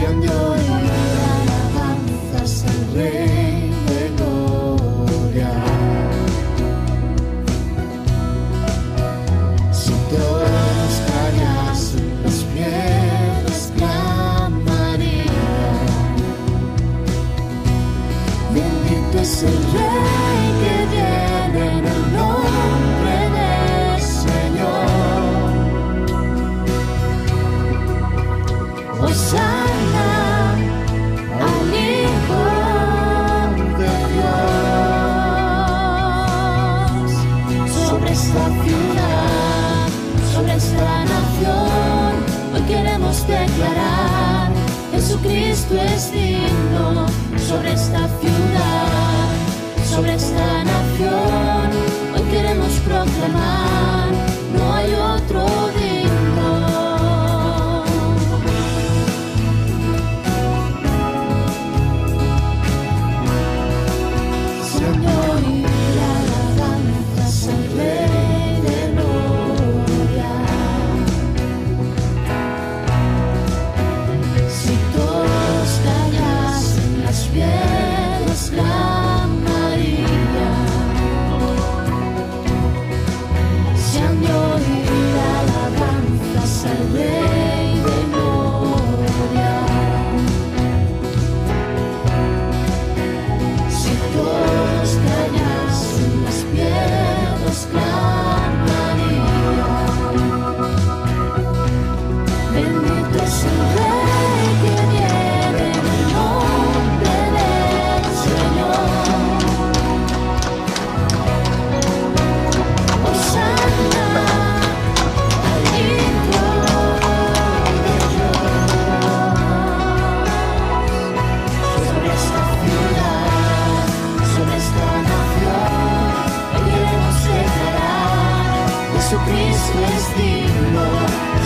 Sean de hoy alabanzas al Rey de gloria. Si todos callasen, las piedras clamarían. Bendito es el Rey que viene en el nombre del Señor. Hosana al Hijo de Dios. Sobre esta ciudad, sobre esta nación, hoy queremos declarar: Jesucristo es digno. Sobre esta ciudad, sobre esta nación, hoy queremos proclamar: no hay otro digno. Sean hoy alabanzas al Rey de gloria. Si todos callasen, las piedras clamarían. Sean de hoy alabanzas al Rey de gloria. Si todos callasen, las piedras clamarían. Bendito es el Rey que viene en el nombre del Señor. Hosana al Hijo de Dios. Sobre esta ciudad, sobre esta nación, hoy queremos declarar: Jesucristo es digno.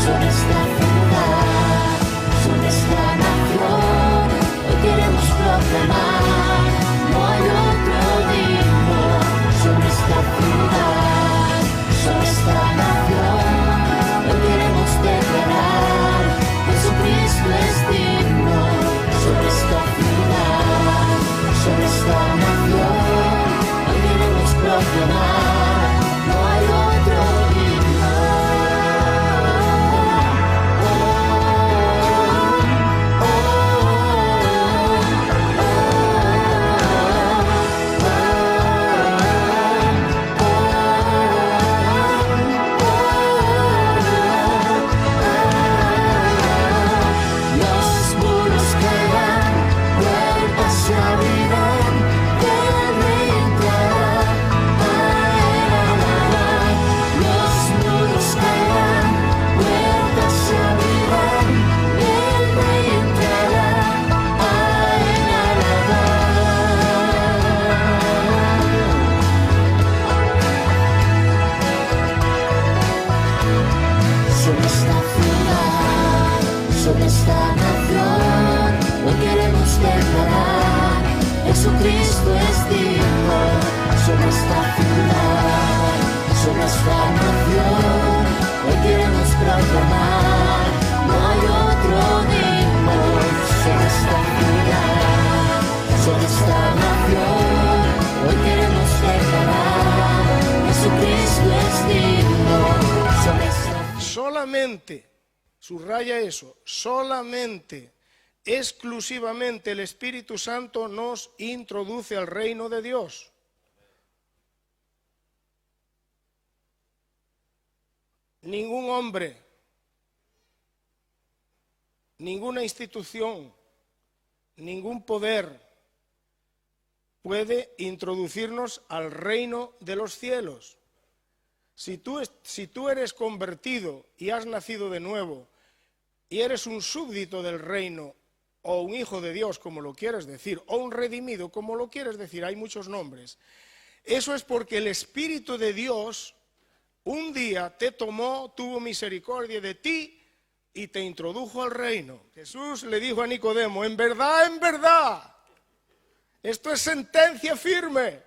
Sobre esta ciudad, sobre esta nación, hoy queremos proclamar: no hay otro digno. Sobre esta ciudad, sobre esta nación, hoy queremos declarar: Jesucristo es digno. Sobre esta ciudad, sobre esta nación, hoy queremos proclamar: no hay otro digno. Los muros caerán, puertas se abrirán, el Rey entrará, a él alabar. Los muros caerán, puertas se abrirán, el Rey entrará, a él alabar. Sobre esta ciudad, sobre esta nación, hoy queremos declarar: Jesucristo es digno. Sobre esta ciudad, sobre esta nación, hoy queremos proclamar: no hay otro digno. Sobre esta ciudad, sobre esta nación, hoy queremos declarar: Jesucristo es digno. Sobre esta Solamente, subraya eso, solamente, exclusivamente el Espíritu Santo nos introduce al reino de Dios. Ningún hombre, ninguna institución, ningún poder puede introducirnos al reino de los cielos. Si tú eres convertido y has nacido de nuevo y eres un súbdito del reino o un hijo de Dios, como lo quieres decir, o un redimido, como lo quieres decir, hay muchos nombres, eso es porque el Espíritu de Dios un día te tomó, tuvo misericordia de ti y te introdujo al reino. Jesús le dijo a Nicodemo: en verdad, esto es sentencia firme.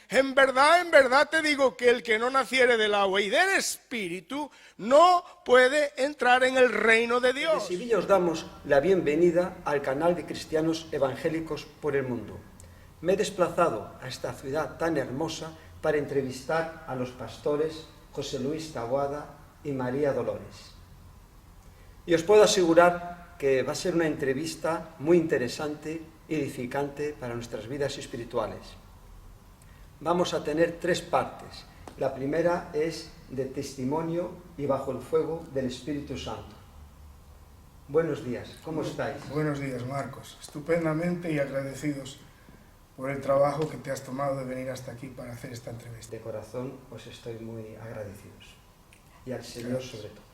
en verdad te digo que el que no naciere del agua y del Espíritu no puede entrar en el reino de Dios. De Sevilla os damos la bienvenida al canal de cristianos evangélicos por el mundo. Me he desplazado a esta ciudad tan hermosa para entrevistar a los pastores José Luis Taboada y María Dolores. Y os puedo asegurar que va a ser una entrevista muy interesante y edificante para nuestras vidas espirituales. Vamos a tener 3 partes. La primera es de testimonio y bajo el fuego del Espíritu Santo. Buenos días, ¿cómo estáis? Buenos días, Marcos. Estupendamente y agradecidos por el trabajo que te has tomado de venir hasta aquí para hacer esta entrevista. De corazón os estoy muy agradecidos. Y al Señor sobre todo.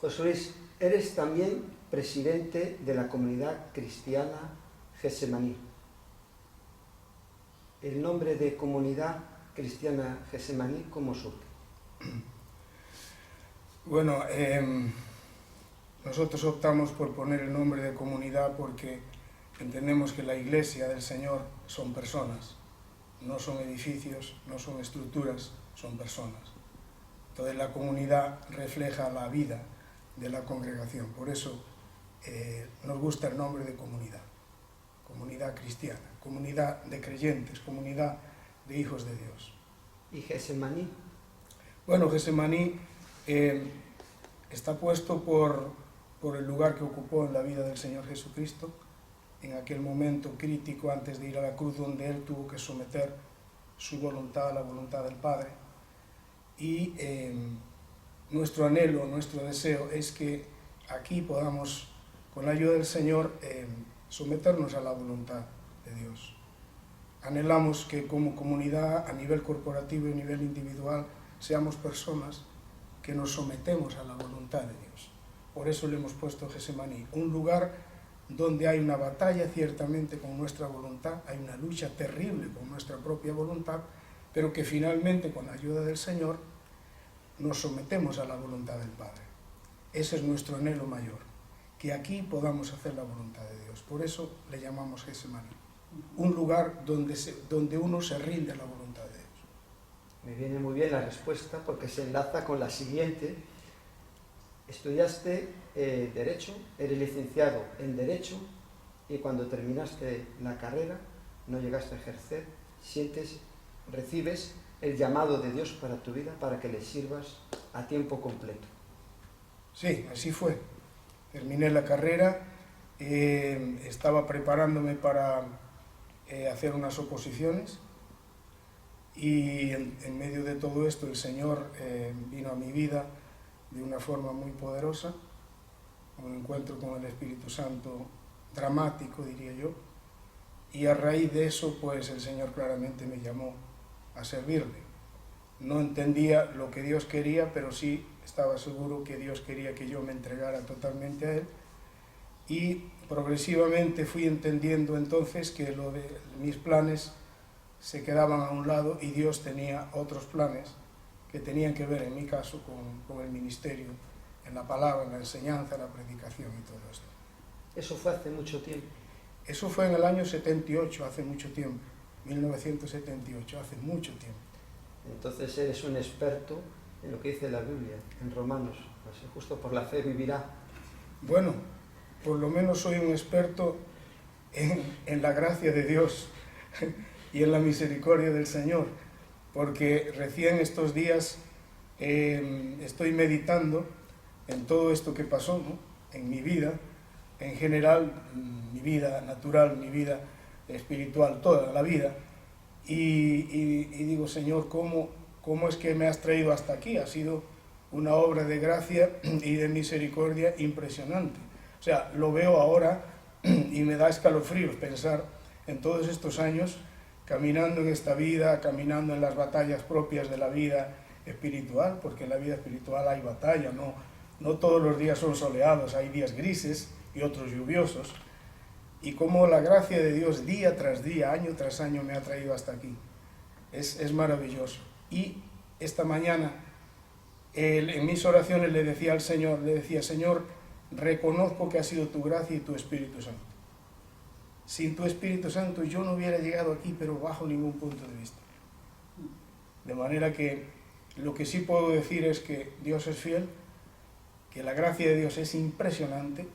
José Luis, eres también presidente de la comunidad cristiana Getsemaní. El nombre de comunidad cristiana Getsemaní, ¿cómo surge? Bueno, nosotros optamos por poner el nombre de comunidad porque entendemos que la Iglesia del Señor son personas, no son edificios, no son estructuras, son personas. Entonces la comunidad refleja la vida de la congregación, por eso nos gusta el nombre de comunidad, comunidad cristiana, comunidad de creyentes, comunidad de hijos de Dios. ¿Y Getsemaní? Bueno, Getsemaní está puesto por el lugar que ocupó en la vida del Señor Jesucristo, en aquel momento crítico antes de ir a la cruz, donde Él tuvo que someter su voluntad a la voluntad del Padre. Y nuestro anhelo, nuestro deseo es que aquí podamos, con la ayuda del Señor, someternos a la voluntad de Dios. Anhelamos que como comunidad, a nivel corporativo y a nivel individual, seamos personas que nos sometemos a la voluntad de Dios. Por eso le hemos puesto Getsemaní, un lugar donde hay una batalla ciertamente con nuestra voluntad, hay una lucha terrible con nuestra propia voluntad, pero que finalmente con la ayuda del Señor nos sometemos a la voluntad del Padre. Ese es nuestro anhelo mayor, que aquí podamos hacer la voluntad de Dios. Por eso le llamamos Getsemaní, un lugar donde uno se rinde a la voluntad de Dios. Me viene muy bien la respuesta porque se enlaza con la siguiente. Estudiaste Derecho, eres licenciado en Derecho y cuando terminaste la carrera no llegaste a ejercer, recibes el llamado de Dios para tu vida, para que le sirvas a tiempo completo. Sí, así fue. Terminé la carrera, estaba preparándome para hacer unas oposiciones y en medio de todo esto el Señor vino a mi vida de una forma muy poderosa, un encuentro con el Espíritu Santo dramático, diría yo, y a raíz de eso pues el Señor claramente me llamó a servirle. No entendía lo que Dios quería, pero sí estaba seguro que Dios quería que yo me entregara totalmente a Él, y progresivamente fui entendiendo entonces que lo de mis planes se quedaban a un lado y Dios tenía otros planes que tenían que ver en mi caso con el ministerio, en la palabra, en la enseñanza, la predicación y todo esto. ¿Eso fue hace mucho tiempo? Eso fue en el año 78, hace mucho tiempo, 1978, hace mucho tiempo. Entonces eres un experto en lo que dice la Biblia, en Romanos, pues justo por la fe vivirá. Bueno, por lo menos soy un experto en la gracia de Dios y en la misericordia del Señor, porque recién estos días estoy meditando en todo esto que pasó, ¿no?, en mi vida, en general, mi vida natural, mi vida espiritual, toda la vida, y digo, Señor, ¿cómo es que me has traído hasta aquí? Ha sido una obra de gracia y de misericordia impresionante. O sea, lo veo ahora y me da escalofríos pensar en todos estos años caminando en esta vida, caminando en las batallas propias de la vida espiritual, porque en la vida espiritual hay batalla, no todos los días son soleados, hay días grises y otros lluviosos, y cómo la gracia de Dios día tras día, año tras año me ha traído hasta aquí. Es maravilloso. Y esta mañana en mis oraciones le decía al Señor, Señor, reconozco que ha sido tu gracia y tu Espíritu Santo. sin tu Espíritu Santo yo no hubiera llegado aquí, pero bajo ningún punto de vista. De manera que lo que sí puedo decir es que Dios es fiel, que la gracia de Dios es impresionante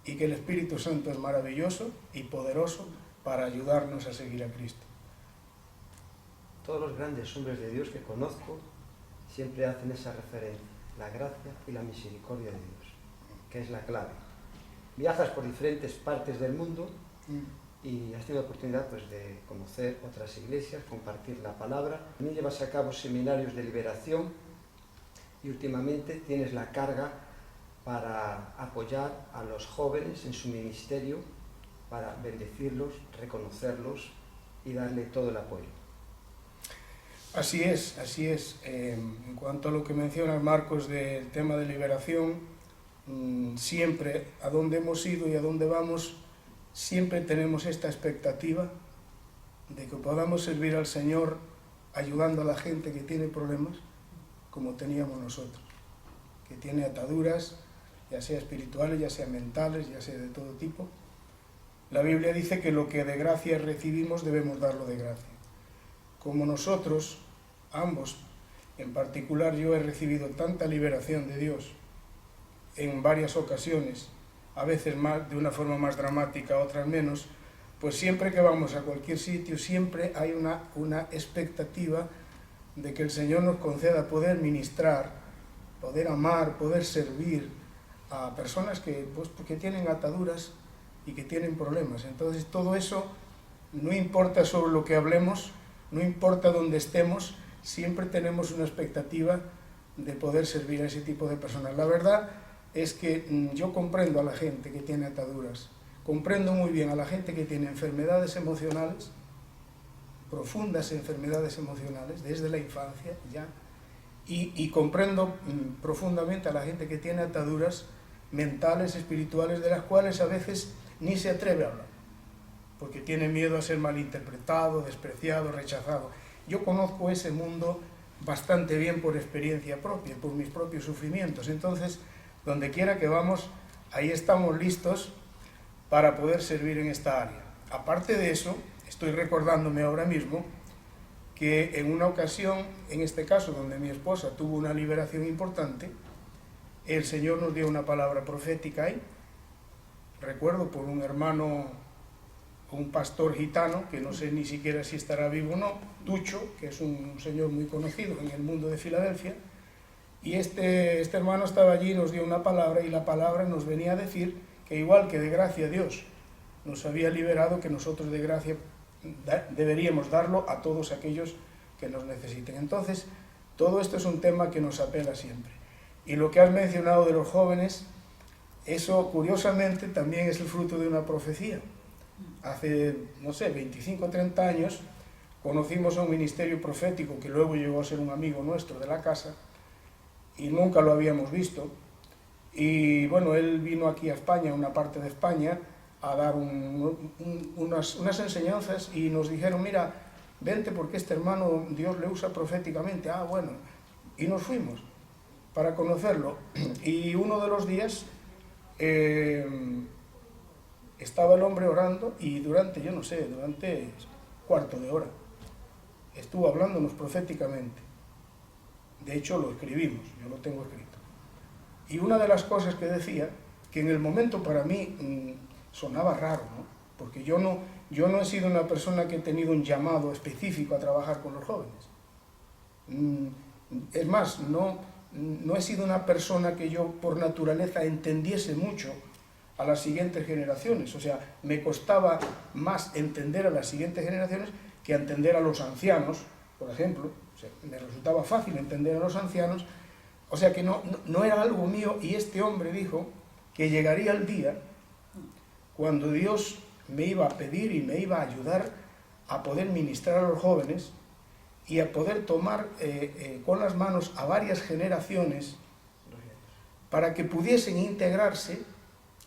y que el Espíritu Santo es maravilloso y poderoso para ayudarnos a seguir a Cristo. Todos los grandes hombres de Dios que conozco siempre hacen esa referencia, la gracia y la misericordia de Dios, que es la clave. Viajas por diferentes partes del mundo y has tenido oportunidad pues, de conocer otras iglesias, compartir la palabra. También llevas a cabo seminarios de liberación y últimamente tienes la carga para apoyar a los jóvenes en su ministerio, para bendecirlos, reconocerlos y darle todo el apoyo. Así es, así es. En cuanto a lo que mencionas, Marcos, del tema de liberación, siempre a donde hemos ido y a donde vamos, siempre tenemos esta expectativa de que podamos servir al Señor ayudando a la gente que tiene problemas, como teníamos nosotros, que tiene ataduras, ya sea espirituales, ya sea mentales, ya sea de todo tipo. La Biblia dice que lo que de gracia recibimos debemos darlo de gracia. Como nosotros, ambos, en particular yo he recibido tanta liberación de Dios en varias ocasiones, a veces más, de una forma más dramática, otras menos, pues siempre que vamos a cualquier sitio, siempre hay una expectativa de que el Señor nos conceda poder ministrar, poder amar, poder servir a personas que tienen ataduras y que tienen problemas. Entonces todo eso, no importa sobre lo que hablemos, no importa dónde estemos, siempre tenemos una expectativa de poder servir a ese tipo de personas. La verdad es que yo comprendo a la gente que tiene ataduras, comprendo muy bien a la gente que tiene enfermedades emocionales, profundas enfermedades emocionales, desde la infancia ya, y comprendo profundamente a la gente que tiene ataduras mentales, espirituales, de las cuales a veces ni se atreve a hablar, porque tiene miedo a ser malinterpretado, despreciado, rechazado. Yo conozco ese mundo bastante bien por experiencia propia, por mis propios sufrimientos. Entonces, donde quiera que vamos, ahí estamos listos para poder servir en esta área. Aparte de eso, estoy recordándome ahora mismo que en una ocasión, en este caso donde mi esposa tuvo una liberación importante, el Señor nos dio una palabra profética ahí. Recuerdo por un hermano, un pastor gitano, que no sé ni siquiera si estará vivo o no, Tucho, que es un señor muy conocido en el mundo de Filadelfia, y este hermano estaba allí y nos dio una palabra, y la palabra nos venía a decir que igual que de gracia Dios nos había liberado, que nosotros de gracia deberíamos darlo a todos aquellos que nos necesiten. Entonces, todo esto es un tema que nos apela siempre. Y lo que has mencionado de los jóvenes, eso curiosamente también es el fruto de una profecía. Hace, no sé, 25 o 30 años conocimos a un ministerio profético que luego llegó a ser un amigo nuestro de la casa y nunca lo habíamos visto. Y bueno, él vino aquí a España, a una parte de España, a dar unas enseñanzas y nos dijeron, mira, vente porque este hermano Dios le usa proféticamente. Ah, bueno, y nos fuimos para conocerlo. Y uno de los días estaba el hombre orando y durante cuarto de hora estuvo hablándonos proféticamente. De hecho lo escribimos, yo lo tengo escrito. Y una de las cosas que decía, que en el momento para mí sonaba raro, ¿no? Porque yo no he sido una persona que he tenido un llamado específico a trabajar con los jóvenes. Es más, no he sido una persona que yo por naturaleza entendiese mucho a las siguientes generaciones. O sea, me costaba más entender a las siguientes generaciones que entender a los ancianos, por ejemplo. O sea, me resultaba fácil entender a los ancianos. O sea que no era algo mío, y este hombre dijo que llegaría el día cuando Dios me iba a pedir y me iba a ayudar a poder ministrar a los jóvenes y a poder tomar con las manos a varias generaciones para que pudiesen integrarse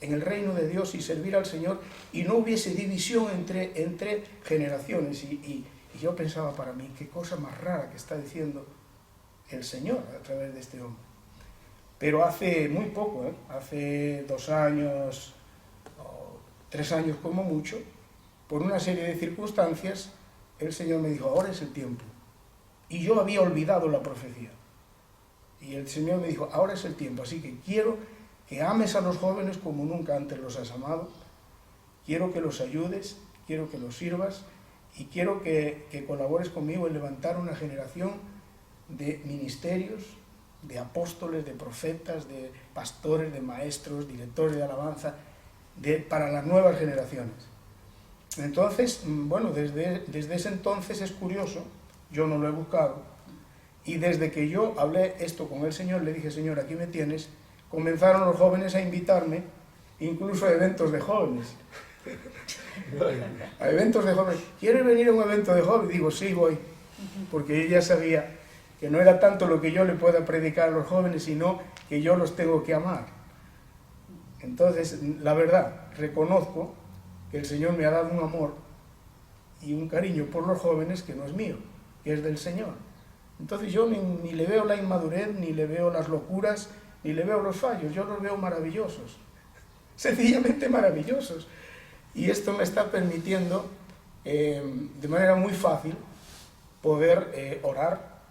en el reino de Dios y servir al Señor y no hubiese división entre generaciones. Y yo pensaba para mí, qué cosa más rara que está diciendo el Señor a través de este hombre. Pero hace muy poco, hace 2 años, o 3 años como mucho, por una serie de circunstancias, el Señor me dijo, ahora es el tiempo. Y yo había olvidado la profecía. Y el Señor me dijo, ahora es el tiempo, así que quiero que ames a los jóvenes como nunca antes los has amado, quiero que los ayudes, quiero que los sirvas y quiero que colabores conmigo en levantar una generación de ministerios, de apóstoles, de profetas, de pastores, de maestros, directores de alabanza, para las nuevas generaciones. Entonces, bueno, desde ese entonces es curioso, yo no lo he buscado, y desde que yo hablé esto con el Señor, le dije, Señor, aquí me tienes, comenzaron los jóvenes a invitarme, incluso a eventos de jóvenes. A eventos de jóvenes. ¿Quieres venir a un evento de jóvenes? Digo, sí, voy, porque yo ya sabía que no era tanto lo que yo le pueda predicar a los jóvenes, sino que yo los tengo que amar. Entonces, la verdad, reconozco que el Señor me ha dado un amor y un cariño por los jóvenes que no es mío, que es del Señor. Entonces yo ni le veo la inmadurez, ni le veo las locuras, ni le veo los fallos, yo los veo maravillosos, sencillamente maravillosos. Y esto me está permitiendo, de manera muy fácil, poder orar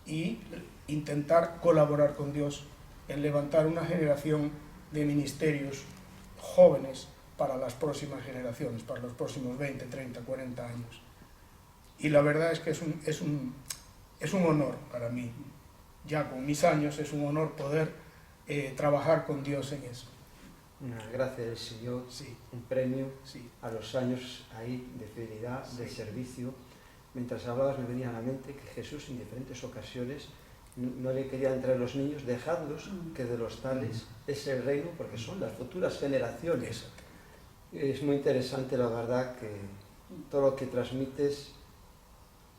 y intentar colaborar con Dios en levantar una generación de ministerios jóvenes para las próximas generaciones, para los próximos 20, 30, 40 años. Y la verdad es que es un honor para mí, ya con mis años, es un honor poder trabajar con Dios en eso. Una gracia del Señor, Sí. un premio Sí. a los años ahí de fidelidad, de servicio. Mientras hablabas me venía a la mente que Jesús en diferentes ocasiones no le quería entrar a los niños, dejadlos, que de los tales es el reino, porque son las futuras generaciones. Es muy interesante, la verdad, que todo lo que transmites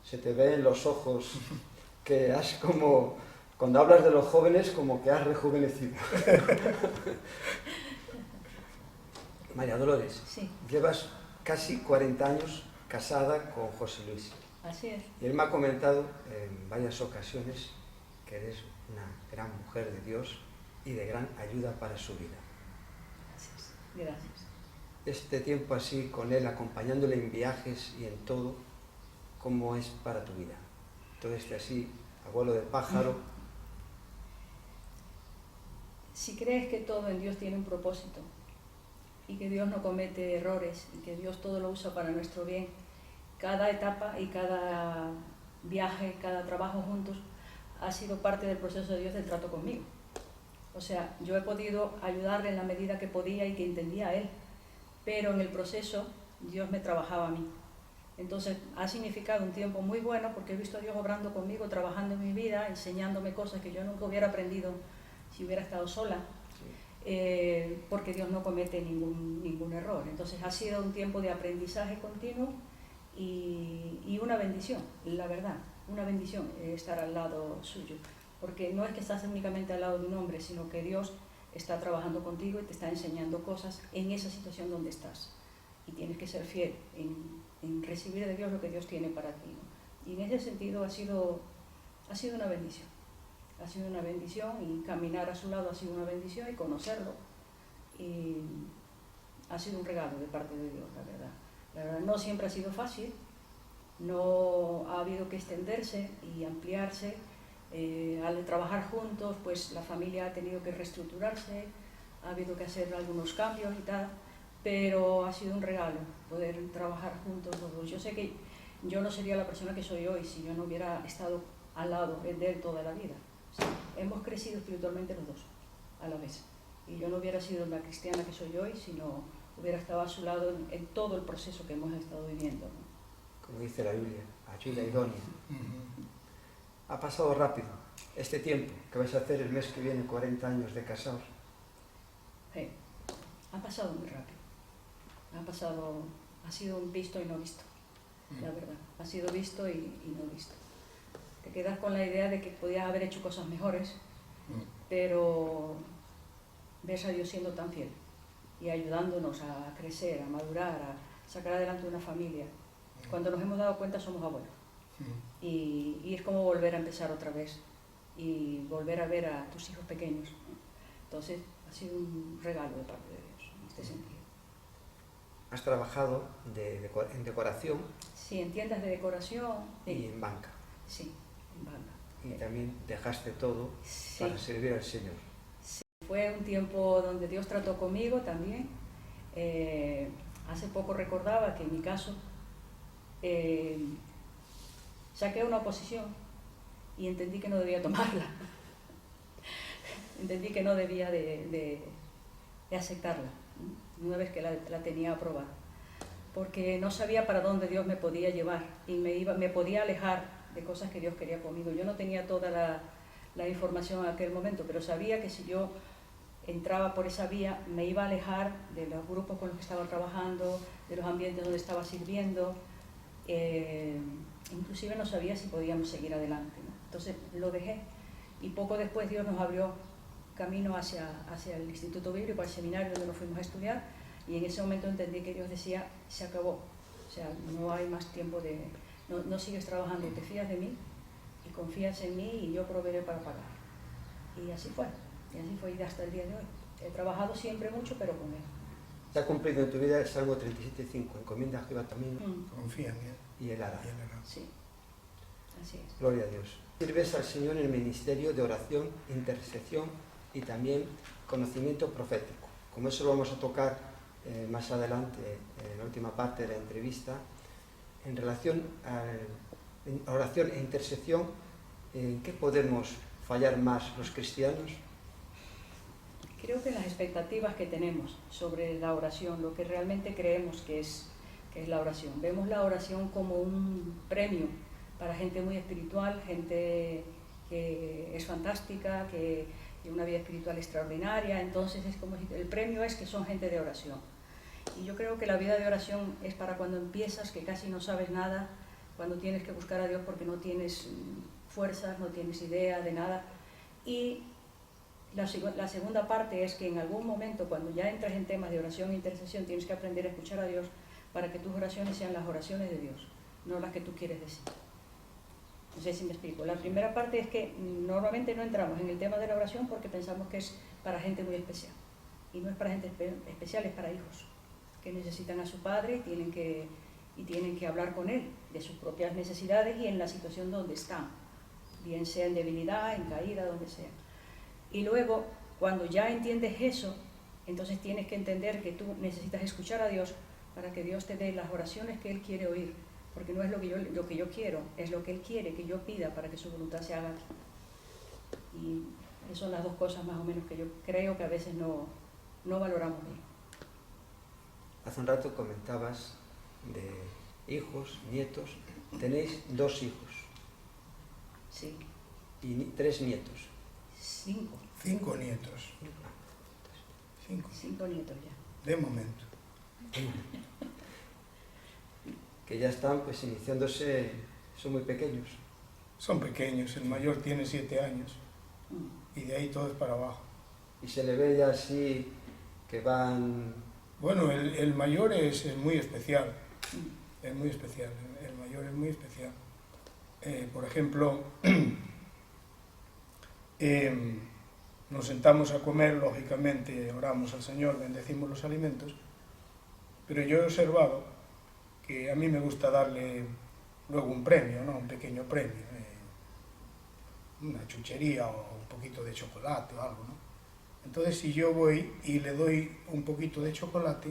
se te ve en los ojos, que has como, cuando hablas de los jóvenes, como que has rejuvenecido. María Dolores, Sí. llevas casi 40 años casada con José Luis. Así es. Y él me ha comentado en varias ocasiones que eres una gran mujer de Dios y de gran ayuda para su vida. Gracias. Gracias. Este tiempo así con él, acompañándole en viajes y en todo, ¿cómo es para tu vida? Todo este así, abuelo de pájaro. Si crees que todo en Dios tiene un propósito y que Dios no comete errores y que Dios todo lo usa para nuestro bien, cada etapa y cada viaje, cada trabajo juntos ha sido parte del proceso de Dios del trato conmigo. O sea, yo he podido ayudarle en la medida que podía y que entendía a él, pero en el proceso Dios me trabajaba a mí. Entonces ha significado un tiempo muy bueno porque he visto a Dios obrando conmigo, trabajando en mi vida, enseñándome cosas que yo nunca hubiera aprendido si hubiera estado sola, porque Dios no comete ningún error. Entonces ha sido un tiempo de aprendizaje continuo y una bendición, la verdad, una bendición estar al lado suyo, porque no es que estás únicamente al lado de un hombre, sino que Dios está trabajando contigo y te está enseñando cosas en esa situación donde estás. Y tienes que ser fiel en recibir de Dios lo que Dios tiene para ti, ¿no? Y en ese sentido ha sido una bendición. Ha sido una bendición y caminar a su lado ha sido una bendición y conocerlo. Y ha sido un regalo de parte de Dios, la verdad. La verdad, no siempre ha sido fácil, no ha habido que extenderse y ampliarse. Al trabajar juntos, pues la familia ha tenido que reestructurarse, ha habido que hacer algunos cambios y tal, pero ha sido un regalo poder trabajar juntos los dos. Yo sé que yo no sería la persona que soy hoy si yo no hubiera estado al lado de él toda la vida. O sea, hemos crecido espiritualmente los dos a la vez. Y yo no hubiera sido la cristiana que soy hoy si no hubiera estado a su lado en todo el proceso que hemos estado viviendo, ¿no? Como dice la Biblia, ayuda idónea. Ha pasado rápido este tiempo que vais a hacer el mes que viene, 40 años de casados. Sí, ha pasado muy rápido. Ha sido un visto y no visto, la verdad. Ha sido visto y no visto. Te quedas con la idea de que podías haber hecho cosas mejores, pero ves a Dios siendo tan fiel y ayudándonos a crecer, a madurar, a sacar adelante una familia. Cuando nos hemos dado cuenta somos abuelos. Y es como volver a empezar otra vez y volver a ver a tus hijos pequeños. Entonces ha sido un regalo de parte de Dios en este sentido. has trabajado en decoración Sí, en tiendas de decoración. y en banca. Sí, en banca. Y también dejaste todo Sí. para servir al Señor. Fue un tiempo donde Dios trató conmigo también. Hace poco recordaba que en mi caso saqué una oposición y entendí que no debía tomarla. Entendí que no debía de aceptarla, ¿no? Una vez que la tenía aprobada. Porque no sabía para dónde Dios me podía llevar y me podía alejar de cosas que Dios quería conmigo. Yo no tenía toda la información en aquel momento, pero sabía que si yo entraba por esa vía me iba a alejar de los grupos con los que estaba trabajando, de los ambientes donde estaba sirviendo, inclusive no sabía si podíamos seguir adelante, ¿no? Entonces lo dejé y poco después Dios nos abrió camino hacia el Instituto Bíblico, al seminario donde nos fuimos a estudiar, y en ese momento entendí que Dios decía, se acabó, o sea, no hay más tiempo no sigues trabajando, te fías de mí y confías en mí y yo proveeré para pagar. Y así fue y hasta el día de hoy. He trabajado siempre mucho, pero con Él. Se ha cumplido en tu vida el Salmo 37:5, encomienda a Jehová camino Confía en Él. y Él hará. Y Él hará. Sí, así es. Gloria a Dios. Sirves al Señor en el ministerio de oración, intercesión y también conocimiento profético. Como eso lo vamos a tocar más adelante, en la última parte de la entrevista, en relación a oración e intercesión, ¿en qué podemos fallar más los cristianos? Creo que las expectativas que tenemos sobre la oración, lo que realmente creemos que es la oración. Vemos la oración como un premio para gente muy espiritual, gente que es fantástica, que tiene una vida espiritual extraordinaria, entonces es como el premio es que son gente de oración. Y yo creo que la vida de oración es para cuando empiezas, que casi no sabes nada, cuando tienes que buscar a Dios porque no tienes fuerzas, no tienes idea de nada. Y la segunda parte es que en algún momento, cuando ya entras en temas de oración e intercesión, tienes que aprender a escuchar a Dios para que tus oraciones sean las oraciones de Dios, no las que tú quieres decir. No sé si me explico. La primera parte es que normalmente no entramos en el tema de la oración porque pensamos que es para gente muy especial. Y no es para gente especial, es para hijos que necesitan a su padre y tienen que hablar con él de sus propias necesidades y en la situación donde están, bien sea en debilidad, en caída, donde sea. Y luego, cuando ya entiendes eso, entonces tienes que entender que tú necesitas escuchar a Dios para que Dios te dé las oraciones que Él quiere oír, porque no es lo que yo quiero, es lo que Él quiere que yo pida para que su voluntad se haga aquí. Y esas son las dos cosas más o menos que yo creo que a veces no valoramos bien. Hace un rato comentabas de hijos, nietos. Tenéis 2 hijos Sí, y 3 nietos. 5 nietos. 5. nietos ya. De momento. Que ya están pues iniciándose, son muy pequeños. Son pequeños, el mayor tiene 7 años y de ahí todo es para abajo. Y se le ve ya así que van... Bueno, el mayor es muy especial, el mayor es muy especial. Por ejemplo, nos sentamos a comer, lógicamente oramos al Señor, bendecimos los alimentos, pero yo he observado que a mí me gusta darle luego un premio, ¿no? Un pequeño premio, una chuchería o un poquito de chocolate o algo, ¿no? Entonces si yo voy y le doy un poquito de chocolate,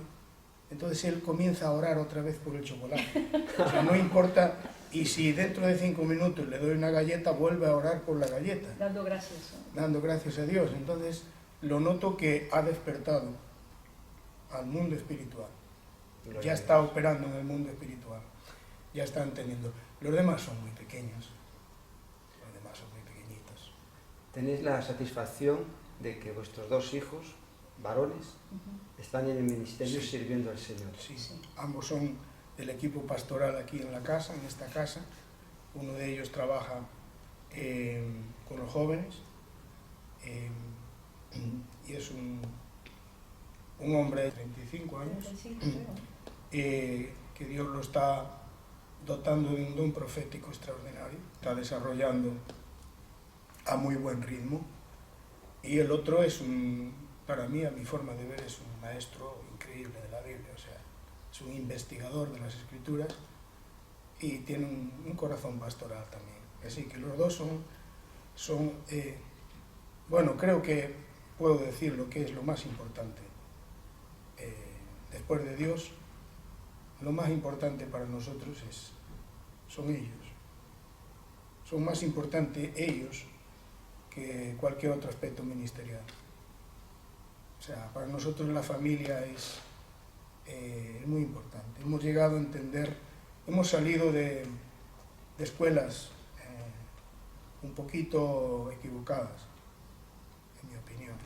entonces él comienza a orar otra vez por el chocolate. O sea, no importa, y si dentro de 5 minutos le doy una galleta, vuelve a orar por la galleta. Dando gracias. Dando gracias a Dios. Entonces lo noto que ha despertado al mundo espiritual. Ya está operando en el mundo espiritual. Ya está entendiendo. Los demás son muy pequeños. Los demás son muy pequeñitos. Tenéis la satisfacción de que vuestros 2 hijos, varones, están en el ministerio sirviendo al Señor. Sí. Ambos son del equipo pastoral aquí en la casa, en esta casa. Uno de ellos trabaja con los jóvenes y es un hombre de 35 años 35, que Dios lo está dotando de un don profético extraordinario, está desarrollando a muy buen ritmo. Y el otro es para mí, a mi forma de ver, es un maestro increíble de la Biblia, o sea, es un investigador de las Escrituras y tiene un corazón pastoral también. Así que los dos son bueno, creo que puedo decir lo que es lo más importante. Después de Dios, lo más importante para nosotros son ellos. Son más importantes ellos que cualquier otro aspecto ministerial. O sea, para nosotros la familia es muy importante. Hemos llegado a entender, hemos salido de escuelas un poquito equivocadas, en mi opinión.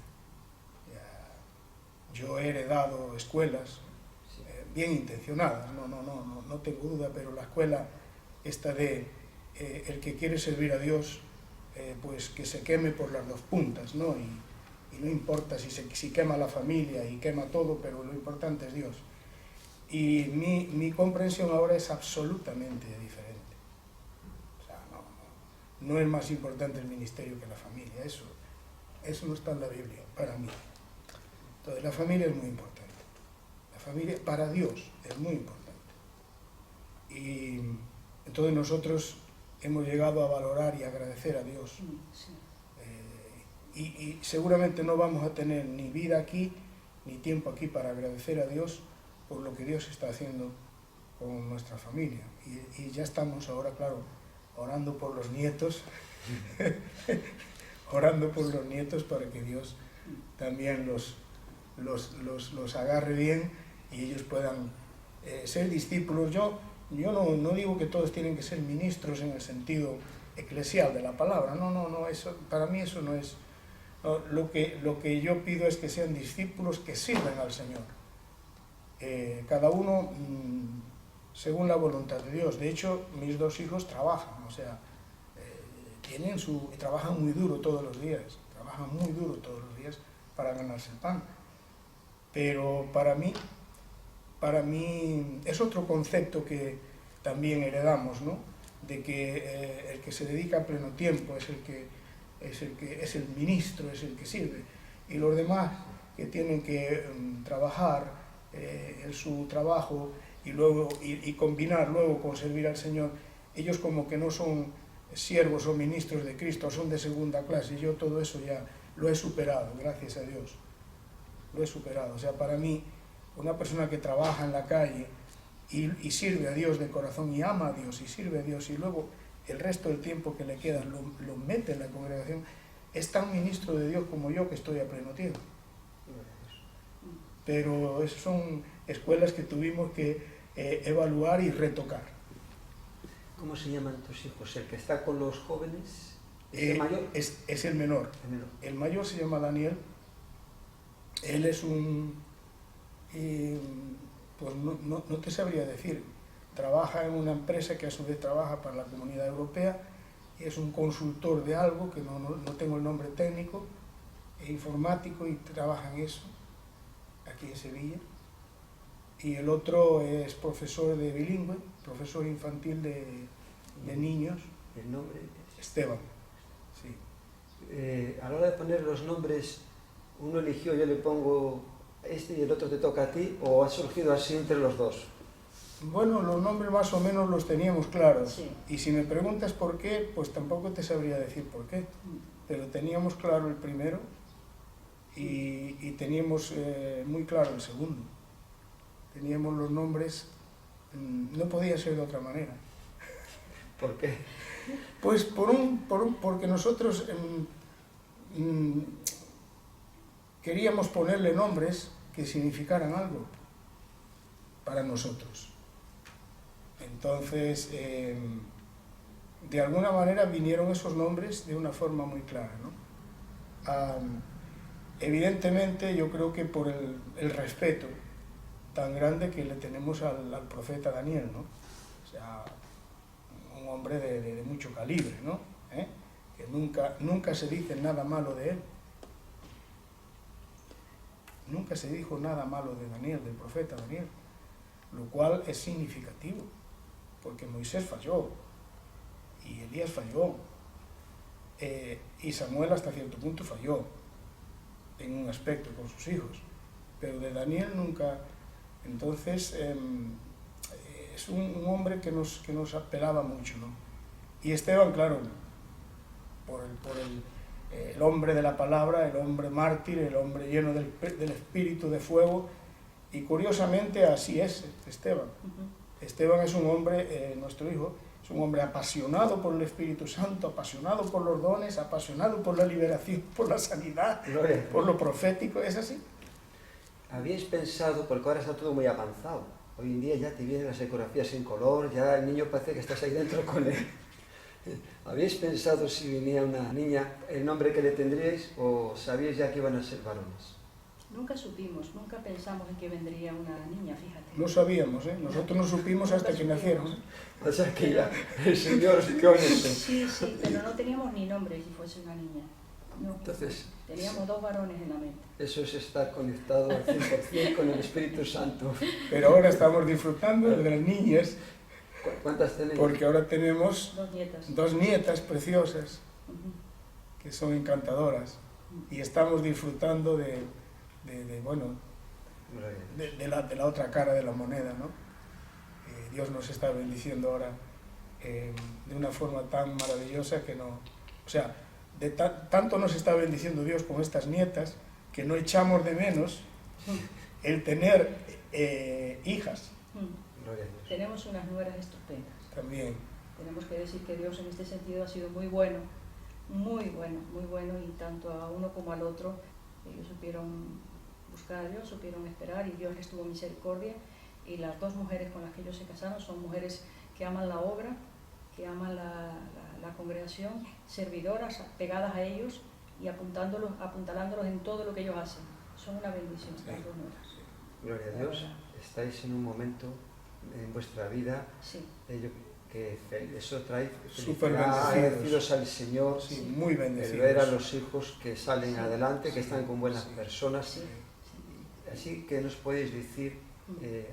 Yo he heredado escuelas bien intencionadas, no tengo duda, pero la escuela esta de el que quiere servir a Dios, pues que se queme por las dos puntas, ¿no? Y no importa si quema la familia y quema todo, pero lo importante es Dios. Y mi comprensión ahora es absolutamente diferente. O sea, no es más importante el ministerio que la familia, eso no está en la Biblia, para mí. Entonces la familia es muy importante. La familia para Dios es muy importante. Y entonces nosotros hemos llegado a valorar y agradecer a Dios. Sí. Y seguramente no vamos a tener ni vida aquí, ni tiempo aquí para agradecer a Dios por lo que Dios está haciendo con nuestra familia. Y ya estamos ahora, claro, orando por los nietos, orando por los nietos para que Dios también los agarre bien y ellos puedan ser discípulos. Yo no digo que todos tienen que ser ministros en el sentido eclesial de la palabra, no, eso, para mí eso no es. No, lo que yo pido es que sean discípulos que sirven al Señor. Cada uno según la voluntad de Dios. De hecho, mis dos hijos trabajan, o sea, trabajan muy duro todos los días, para ganarse el pan. Pero para mí es otro concepto que también heredamos, ¿no? De que el que se dedica a pleno tiempo es el ministro, es el que sirve, y los demás que tienen que trabajar en su trabajo y combinar luego con servir al Señor, ellos como que no son siervos o ministros de Cristo, son de segunda clase. Yo todo eso ya lo he superado, gracias a Dios, lo he superado. O sea, para mí, una persona que trabaja en la calle y sirve a Dios de corazón y ama a Dios y sirve a Dios y luego el resto del tiempo que le queda lo mete en la congregación, es tan ministro de Dios como yo, que estoy a pleno tiempo. Pero son escuelas que tuvimos que evaluar y retocar. ¿Cómo se llaman tus hijos? ¿El que está con los jóvenes? ¿Es el mayor? Es el menor. El mayor se llama Daniel. Él es pues no te sabría decir. Trabaja en una empresa que a su vez trabaja para la Comunidad Europea y es un consultor de algo que no tengo el nombre técnico, es informático y trabaja en eso, aquí en Sevilla. Y el otro es profesor de bilingüe, profesor infantil de niños. ¿El nombre? Esteban, sí. A la hora de poner los nombres, uno eligió, yo le pongo este y el otro te toca a ti, ¿o ha surgido así entre los dos? Bueno, los nombres más o menos los teníamos claros. Sí. Y si me preguntas por qué, pues tampoco te sabría decir por qué. Pero teníamos claro el primero y teníamos muy claro el segundo. Teníamos los nombres, no podía ser de otra manera. ¿Por qué? Pues porque nosotros queríamos ponerle nombres que significaran algo para nosotros. Entonces, de alguna manera vinieron esos nombres de una forma muy clara, ¿no? Evidentemente, yo creo que por el respeto tan grande que le tenemos al profeta Daniel, ¿no? O sea, un hombre de mucho calibre, ¿no? Que nunca se dice nada malo de él. Nunca se dijo nada malo de Daniel, del profeta Daniel, lo cual es significativo, porque Moisés falló, y Elías falló, y Samuel hasta cierto punto falló, en un aspecto con sus hijos, pero de Daniel Entonces, es un hombre que nos apelaba mucho, ¿no? Y Esteban, claro, por el hombre de la palabra, el hombre mártir, el hombre lleno del espíritu de fuego, y curiosamente así es Esteban. Esteban es un hombre, nuestro hijo, es un hombre apasionado por el Espíritu Santo, apasionado por los dones, apasionado por la liberación, por la sanidad, por lo profético, es así. ¿Habíais pensado, porque ahora está todo muy avanzado, hoy en día ya te vienen las ecografías en color, ya el niño parece que estás ahí dentro con él? ¿Habíais pensado si venía una niña, el nombre que le tendríais, o sabíais ya que iban a ser varones? Nunca supimos, nunca pensamos en que vendría una niña, fíjate. No sabíamos, ¿eh? Nosotros no supimos hasta que nacieron. O sea que ya el Señor con eso. Sí, pero no teníamos ni nombre si fuese una niña. No. Entonces, teníamos 2 varones en la mente. eso es estar conectado al 100% con el Espíritu Santo. Pero ahora estamos disfrutando de las niñas. ¿Cuántas tenéis? Porque ahora tenemos 2 nietas. 2 nietas preciosas, que son encantadoras. Y estamos disfrutando de la otra cara de la moneda, ¿no? Dios nos está bendiciendo ahora de una forma tan maravillosa que no... O sea, tanto nos está bendiciendo Dios con estas nietas que no echamos de menos el tener hijas. Gloria a Dios. Tenemos unas nueras estupendas. También. Tenemos que decir que Dios en este sentido ha sido muy bueno, y tanto a uno como al otro, ellos supieron buscar a Dios, supieron esperar y Dios les tuvo misericordia, y las 2 mujeres con las que ellos se casaron son mujeres que aman la obra, que aman la congregación, servidoras, pegadas a ellos y apuntalándolos en todo lo que ellos hacen. Son una bendición, Sí. las 2 nueras. Gloria a Dios. Estáis en un momento en vuestra vida Sí. que eso trae Súper felicidad, bendecidos. agradecidos al Señor, Sí, muy el bendecidos. ver a los hijos que salen Sí. adelante, que Sí. están con buenas Sí. personas. Sí. Así que nos podéis decir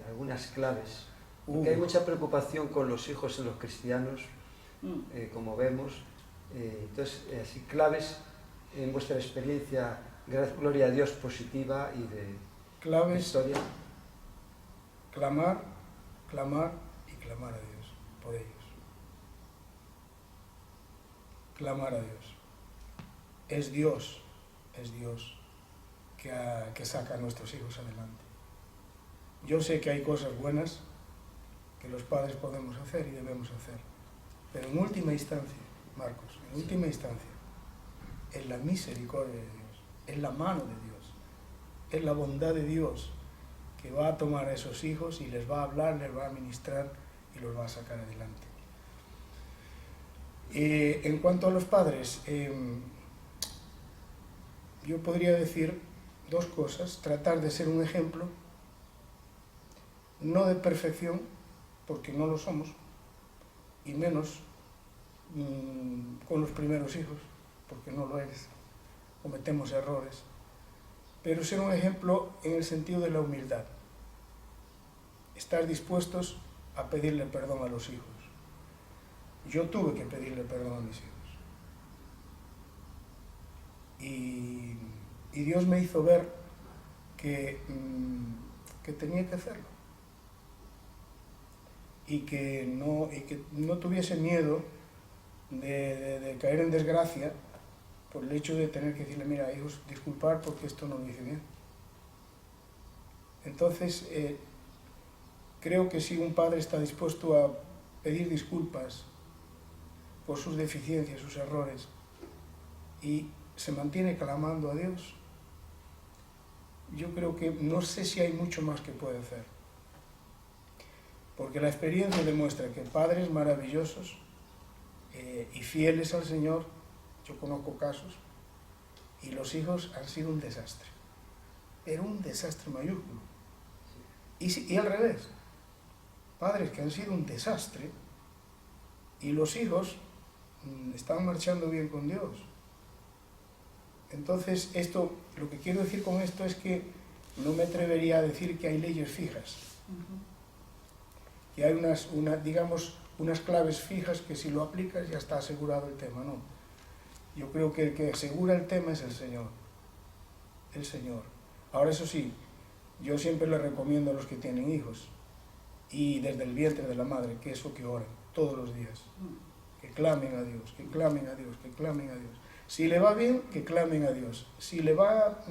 algunas claves. Uh. Porque hay mucha preocupación con los hijos en los cristianos, Mm. como vemos. Entonces, así claves en vuestra experiencia, gloria a Dios, positiva y de Claves, historia. clamar y clamar a Dios por ellos. Clamar a Dios. Es Dios que saca a nuestros hijos adelante. Yo sé que hay cosas buenas que los padres podemos hacer y debemos hacer, pero en última instancia, Marcos, en última instancia, es la misericordia de Dios, es la mano de Dios, es la bondad de Dios que va a tomar a esos hijos y les va a hablar, les va a ministrar y los va a sacar adelante. En cuanto a los padres, yo podría decir 2 cosas: tratar de ser un ejemplo, no de perfección, porque no lo somos, y menos con los primeros hijos, porque no lo eres, cometemos errores, pero ser un ejemplo en el sentido de la humildad, estar dispuestos a pedirle perdón a los hijos. Yo tuve que pedirle perdón a mis hijos. Y Dios me hizo ver que tenía que hacerlo. Y que no tuviese miedo de caer en desgracia por el hecho de tener que decirle: mira, hijos, disculpar porque esto no lo hice bien. Entonces, creo que si un padre está dispuesto a pedir disculpas por sus deficiencias, sus errores, y se mantiene clamando a Dios, yo creo que no sé si hay mucho más que puede hacer. Porque la experiencia demuestra que padres maravillosos y fieles al Señor, yo conozco casos, y los hijos han sido un desastre, pero un desastre mayúsculo. Y al revés, padres que han sido un desastre y los hijos están marchando bien con Dios. Entonces, lo que quiero decir con esto es que no me atrevería a decir que hay leyes fijas, que hay unas claves fijas que si lo aplicas ya está asegurado el tema. No, yo creo que el que asegura el tema es el Señor. Ahora, eso sí, Yo siempre les recomiendo a los que tienen hijos y desde el vientre de la madre que eso, que oren todos los días, que clamen a Dios, que clamen a Dios, que clamen a Dios. Si le va bien, que clamen a Dios. Si le va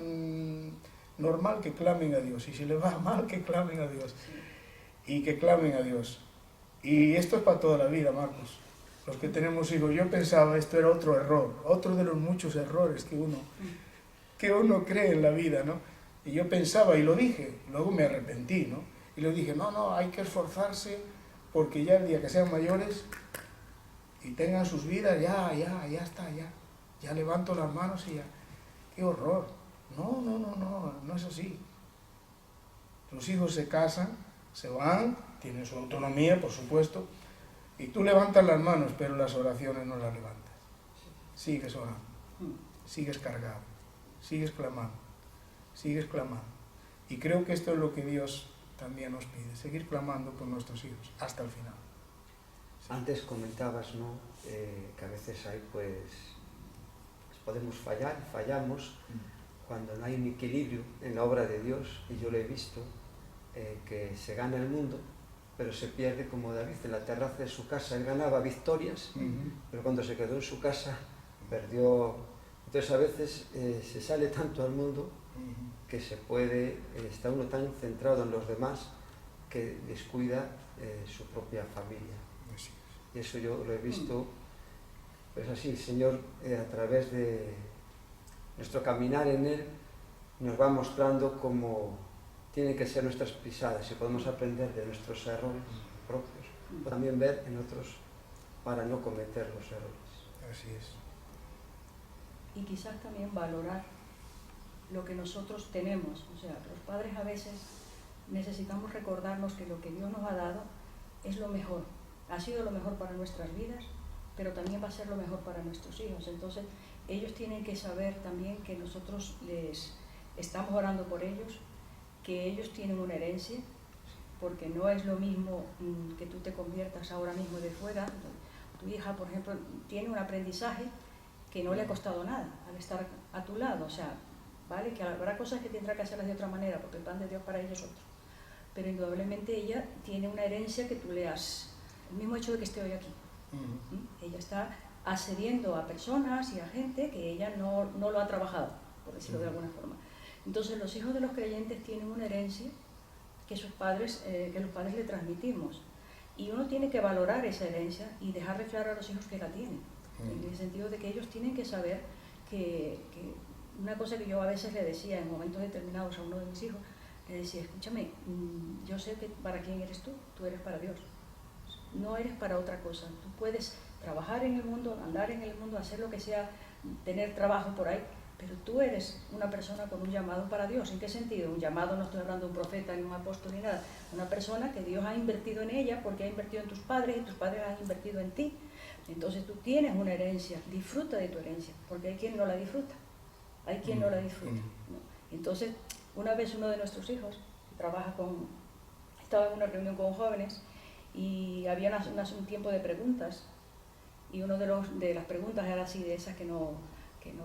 normal, que clamen a Dios. Y si le va mal, que clamen a Dios. Y que clamen a Dios. Y esto es para toda la vida, Marcos. Los que tenemos hijos, yo pensaba, esto era otro error, otro de los muchos errores que uno cree en la vida, ¿no? Y yo pensaba, y lo dije, luego me arrepentí, ¿no? Y le dije, no, hay que esforzarse, porque ya el día que sean mayores y tengan sus vidas, ya está, ya levanto las manos y ya. ¡Qué horror! No es así. Los hijos se casan, se van, tienen su autonomía, por supuesto, y tú levantas las manos, pero las oraciones no las levantas. Sigues orando, sigues cargado, sigues clamando. Y creo que esto es lo que Dios también nos pide, seguir clamando por nuestros hijos hasta el final. Sí. Antes comentabas, ¿no? Que a veces hay, pues podemos fallamos cuando no hay un equilibrio en la obra de Dios, y yo lo he visto, que se gana el mundo, pero se pierde, como David en la terraza de su casa. Él ganaba victorias, pero cuando se quedó en su casa perdió. Entonces a veces se sale tanto al mundo que se puede, está uno tan centrado en los demás que descuida su propia familia. Y eso yo lo he visto, pues así, el Señor a través de nuestro caminar en Él nos va mostrando cómo tienen que ser nuestras pisadas, y podemos aprender de nuestros errores propios, pero también ver en otros para no cometer los errores. Así es. Y quizás también valorar lo que nosotros tenemos. O sea, los padres a veces necesitamos recordarnos que lo que Dios nos ha dado es lo mejor. Ha sido lo mejor para nuestras vidas, pero también va a ser lo mejor para nuestros hijos. Entonces, ellos tienen que saber también que nosotros les estamos orando por ellos, que ellos tienen una herencia, porque no es lo mismo que tú te conviertas ahora mismo de fuera. Tu hija, por ejemplo, tiene un aprendizaje que no le ha costado nada al estar a tu lado. O sea, ¿vale? Que habrá cosas que tendrá que hacerlas de otra manera, porque el plan de Dios para ella es otro. Pero indudablemente ella tiene una herencia que tú le has... El mismo hecho de que esté hoy aquí. Ella está accediendo a personas y a gente que ella no lo ha trabajado, por decirlo de alguna forma. Entonces los hijos de los creyentes tienen una herencia que los padres le transmitimos. Y uno tiene que valorar esa herencia y dejarle claro a los hijos que la tienen. En el sentido de que ellos tienen que saber que una cosa que yo a veces le decía en momentos determinados a uno de mis hijos, le decía, escúchame, yo sé que para quién eres tú eres para Dios. No eres para otra cosa. Tú puedes trabajar en el mundo, andar en el mundo, hacer lo que sea, tener trabajo por ahí, pero tú eres una persona con un llamado para Dios. ¿En qué sentido? Un llamado, no estoy hablando de un profeta ni un apóstol ni nada. Una persona que Dios ha invertido en ella porque ha invertido en tus padres y tus padres han invertido en ti. Entonces tú tienes una herencia, disfruta de tu herencia, porque hay quien no la disfruta. Hay quien no la disfruta, ¿no? Entonces, una vez uno de nuestros hijos estaba en una reunión con jóvenes y había un tiempo de preguntas, y uno de las preguntas era así, de esas que no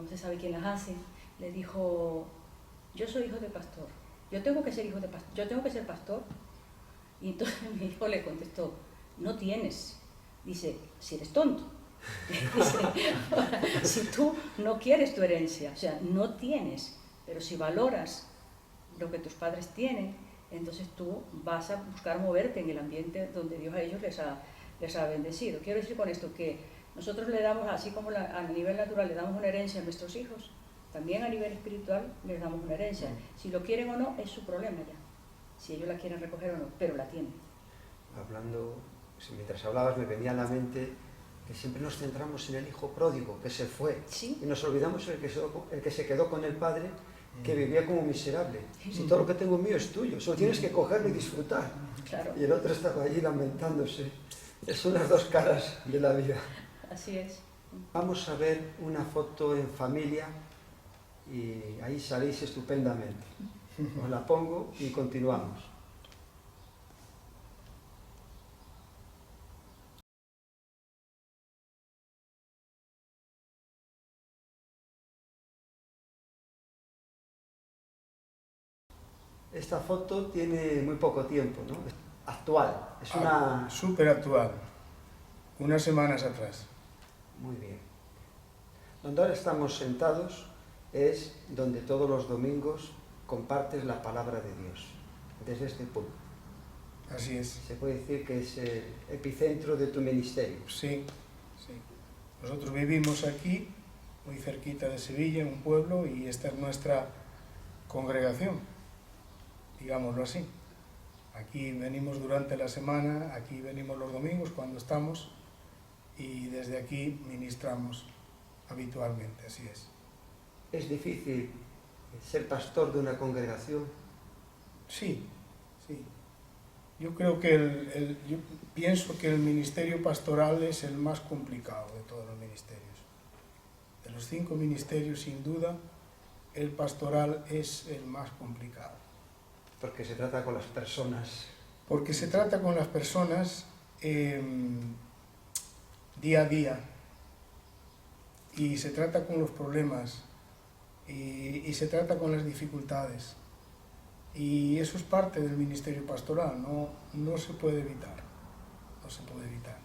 se sabe quién las hace. Le dijo, yo soy hijo de pastor, yo tengo que ser hijo de pastor, yo tengo que ser pastor. Y entonces mi hijo le contestó, no tienes. Dice, si eres tonto. Dice, ahora, si tú no quieres tu herencia, o sea, no tienes, pero si valoras lo que tus padres tienen, entonces tú vas a buscar moverte en el ambiente donde Dios a ellos les ha bendecido. Quiero decir con esto que nosotros le damos, así como a nivel natural le damos una herencia a nuestros hijos, también a nivel espiritual les damos una herencia. Si lo quieren o no, es su problema ya, si ellos la quieren recoger o no, pero la tienen. Mientras hablabas me venía a la mente que siempre nos centramos en el hijo pródigo que se fue, ¿Sí? Y nos olvidamos el que se quedó con el padre, que vivía como miserable. Si todo lo que tengo mío es tuyo, solo tienes que cogerlo y disfrutar. Claro. Y el otro estaba allí lamentándose. Son las dos caras de la vida. Así es. Vamos a ver una foto en familia y ahí salís estupendamente. Os la pongo y continuamos. Esta foto tiene muy poco tiempo, ¿no? Es actual, es una... Súper actual, unas semanas atrás. Muy bien. Donde ahora estamos sentados es donde todos los domingos compartes la palabra de Dios, desde este punto. Así es. Se puede decir que es el epicentro de tu ministerio. Sí, sí. Nosotros vivimos aquí, muy cerquita de Sevilla, en un pueblo, y esta es nuestra congregación, digámoslo así. Aquí venimos durante la semana, aquí venimos los domingos cuando estamos, y desde aquí ministramos habitualmente, así es. ¿Es difícil ser pastor de una congregación? Sí, sí. Yo creo que yo pienso que el ministerio pastoral es el más complicado de todos los ministerios. De los 5 ministerios, sin duda, el pastoral es el más complicado. Porque se trata con las personas. Porque se trata con las personas día a día, y se trata con los problemas, y se trata con las dificultades. Y eso es parte del ministerio pastoral, no se puede evitar, no se puede evitar.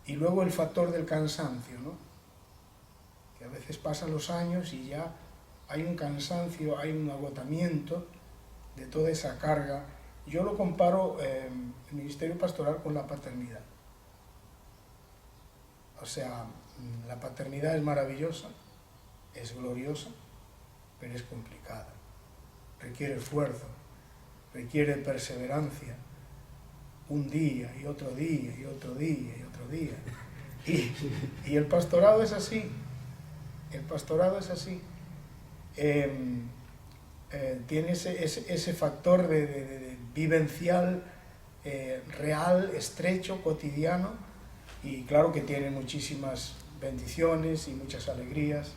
Y luego el factor del cansancio, ¿no? Que a veces pasan los años y ya hay un cansancio, hay un agotamiento de toda esa carga. Yo lo comparo, el ministerio pastoral, con la paternidad. O sea, la paternidad es maravillosa, es gloriosa, pero es complicada, requiere esfuerzo, requiere perseverancia, un día y otro día y otro día y otro día. Y el pastorado es así, el pastorado es así. Tiene ese factor de vivencial, real, estrecho, cotidiano, y claro que tiene muchísimas bendiciones y muchas alegrías.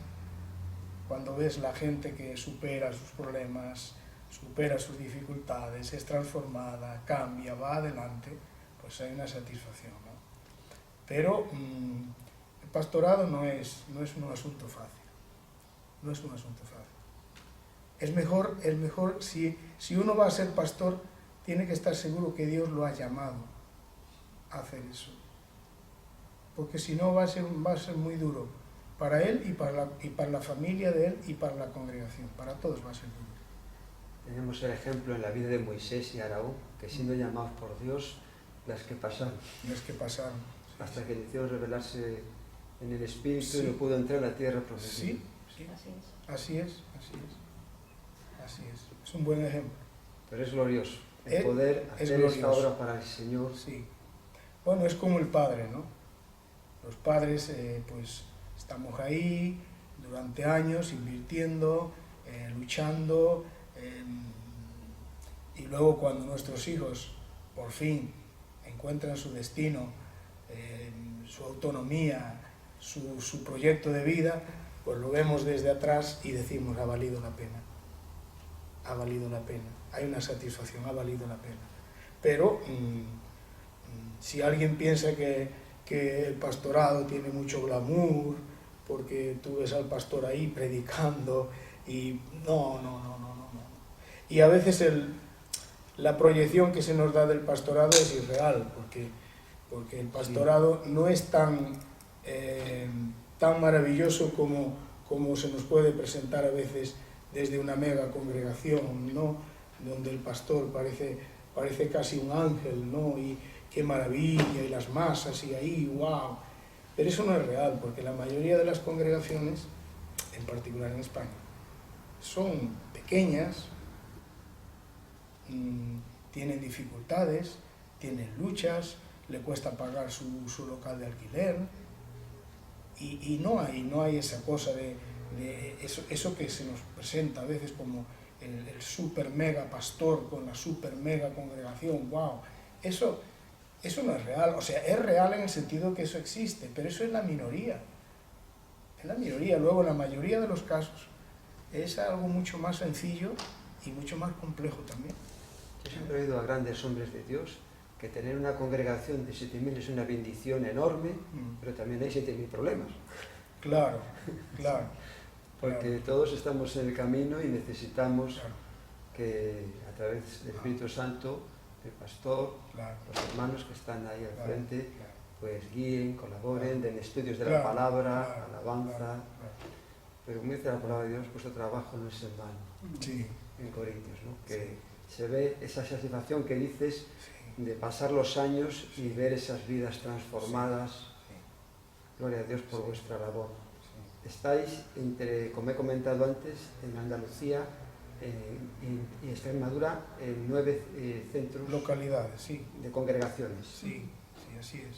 Cuando ves la gente que supera sus problemas, supera sus dificultades, es transformada, cambia, va adelante, pues hay una satisfacción, ¿no? Pero el pastorado no es un asunto fácil, no es un asunto fácil. Es mejor si uno va a ser pastor, tiene que estar seguro que Dios lo ha llamado a hacer eso. Porque si no va a ser muy duro para él y para la familia de él y para la congregación. Para todos va a ser duro. Tenemos el ejemplo en la vida de Moisés y Aarón, que siendo llamados por Dios, las que pasaron. Las que pasaron. Sí, hasta que decidió revelarse en el Espíritu, sí, y no pudo entrar a la tierra prometida. Sí, sí. Así es. Así es, así es. Así es. Es un buen ejemplo. Pero es glorioso el poder hacer esta obra para el Señor. Sí. Bueno, es como el Padre, ¿no? Los padres, pues, estamos ahí durante años invirtiendo, luchando, y luego cuando nuestros hijos por fin encuentran su destino, su autonomía, su proyecto de vida, pues lo vemos desde atrás y decimos: ha valido la pena, ha valido la pena, hay una satisfacción, ha valido la pena. Pero si alguien piensa que el pastorado tiene mucho glamour, porque tú ves al pastor ahí predicando, y no. Y a veces la proyección que se nos da del pastorado es irreal, porque el pastorado no es tan maravilloso como se nos puede presentar a veces desde una mega congregación, ¿no? Donde el pastor parece casi un ángel, ¿no? Y qué maravilla, y las masas, y ahí, wow. Pero eso no es real, porque la mayoría de las congregaciones, en particular en España, son pequeñas, tienen dificultades, tienen luchas, le cuesta pagar su local de alquiler, y no hay esa cosa de eso que se nos presenta a veces como el super mega pastor con la super mega congregación, wow. Eso no es real. O sea, es real en el sentido que eso existe, pero eso es la minoría. Es la minoría. Luego, en la mayoría de los casos, es algo mucho más sencillo y mucho más complejo también. Yo siempre he oído a grandes hombres de Dios que tener una congregación de 7.000 es una bendición enorme, pero también hay 7.000 problemas. Claro. Porque todos estamos en el camino y necesitamos Claro. que a través del Espíritu Santo, el pastor, Claro. los hermanos que están ahí al Claro, frente, claro. pues guíen, colaboren, den estudios de la Claro, palabra, claro, alabanza. claro. Pero como dice la palabra de Dios, vuestro trabajo no es en vano, Sí, en Corintios, ¿no? Sí. Que se ve esa satisfacción que dices sí. de pasar los años y ver esas vidas transformadas. Sí. Gloria a Dios por vuestra labor. Sí. Estáis, como he comentado antes, en Andalucía y Extremadura, en 9 centros Localidades, sí. de congregaciones. Sí, sí, así es.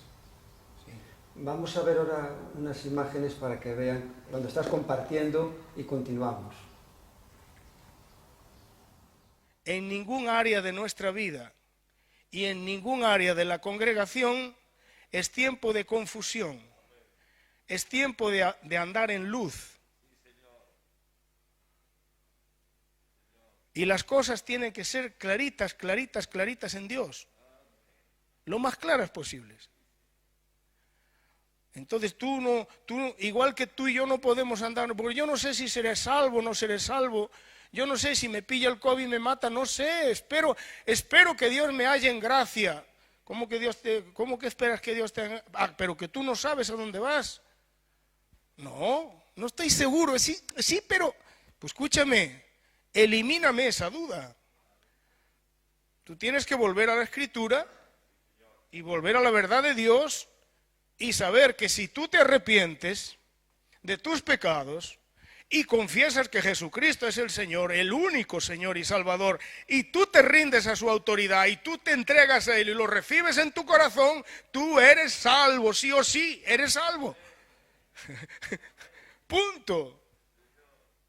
Sí. Vamos a ver ahora unas imágenes para que vean cuando estás compartiendo y continuamos. En ningún área de nuestra vida y en ningún área de la congregación es tiempo de confusión. Es tiempo de andar en luz. Y las cosas tienen que ser claritas, claritas, claritas en Dios. Lo más claras posibles. Entonces igual que tú y yo no podemos andar, porque yo no sé si seré salvo o no seré salvo. Yo no sé si me pilla el COVID y me mata, no sé. Espero que Dios me halle en gracia. ¿Cómo que esperas que Dios te haga? Pero que tú no sabes a dónde vas. No estoy seguro. Sí, pero, pues escúchame, elimíname esa duda. Tú tienes que volver a la Escritura y volver a la verdad de Dios y saber que si tú te arrepientes de tus pecados y confiesas que Jesucristo es el Señor, el único Señor y Salvador, y tú te rindes a su autoridad y tú te entregas a Él y lo recibes en tu corazón, tú eres salvo, sí o sí, eres salvo. Punto.